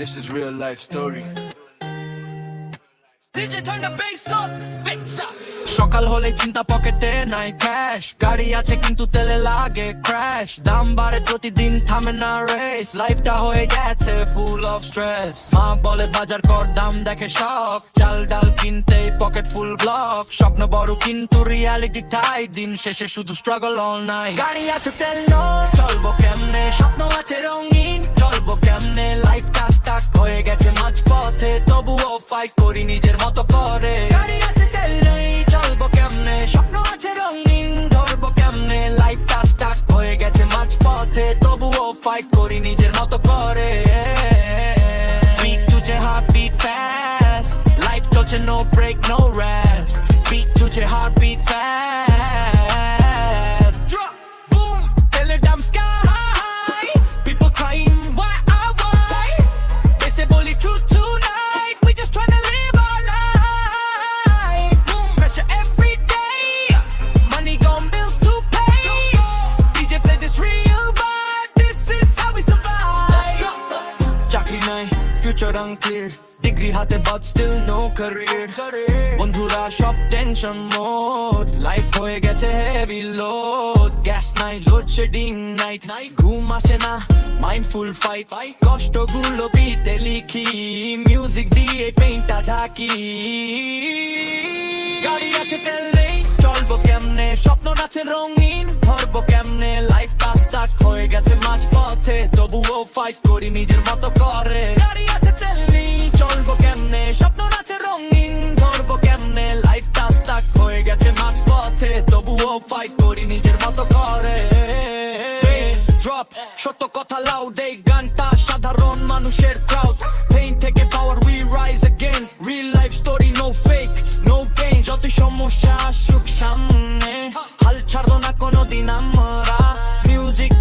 This is real life story. DJ turn the bass up, fix up. সকাল হলে চিন্তা পকেটে নাই ক্যাশ, গাড়ি আছে কিন্তু তেলে লাগে ক্র্যাশ, দাম বাড়ে প্রতিদিন থামে না রেস, লাইফটা হয়ে গেছে ফুল অফ স্ট্রেস। মা বলে বাজার কর, দাম দেখে শখ, চাল ডাল কিনতেই পকেট ফুল ব্লক, স্বপ্ন বড় কিন্তু রিয়ালিটি টাই, দিন শেষে শুধু স্ট্রাগল অল নাইট। গাড়ি আছে তেল নো, চলবো কেমনে, স্বপ্ন আছে রঙিন, চলবো কেমনে, লাইফটা স্টাক হয়ে গেছে মাঝ পথে, তবুও ফাইট করি নিজের মতো করে। গাড়ি আছে তেল নেই, চলবো কেমনে, স্বপ্ন আছে রঙিন, ধরবো কেমনে, লাইফটা স্টাক হয়ে গেছে মাঝ পথে, তবুও ফাইট করি নিজের মতো করে। বিট তুঝে হার্ট বিট ফাস্ট, লাইফ চলছে no break no rest, beat তুঝে heart beat fast, drop boom tell it dumb sky, people crying why they say bully truth tonight, we just tryna live our life, boom pressure every day, money gone bills to pay, DJ play this real vibe, this is how we survive. চাকরি নাই, future unclear, degree হাতে but still no career, বন্ধুরা সব tension mode, life হয়ে গেছে heavy load, gas নাই, load shedding night, ঘুম আসে না, মাইন্ডফুল ফাইট, কষ্টগুলো বিতে লিখি, মিউজিক দিয়ে পেইন্টটা ঢাকি। গাড়ি আছে তেল নেই, চলবো কেমনে, স্বপ্ন আছে রঙিন, ধরবো কেমনে, লাইফ স্টাক হয়ে গেছে মাঝ পথে, তবুও ফাইট করি নিজের মতো করে। গাড়ি আছে তেল নেই, চলবো কেমনে, স্বপ্ন আছে রঙিন, ধরবো কেমনে, লাইফ স্টাক হয়ে গেছে মাঝ পথে, তবুও ফাইট করি নিজের মতো করে। ড্রপ সত্য কথা লাউড, এই গানটা সাধারণ মানুষের ক্রাউড, পেইন থেকে power we rise again, reel life story no fake no gain, যত সমস্যা আসুক সামনে, হাল ছাড়ো না কোনোদিন আমরা, মিউজিক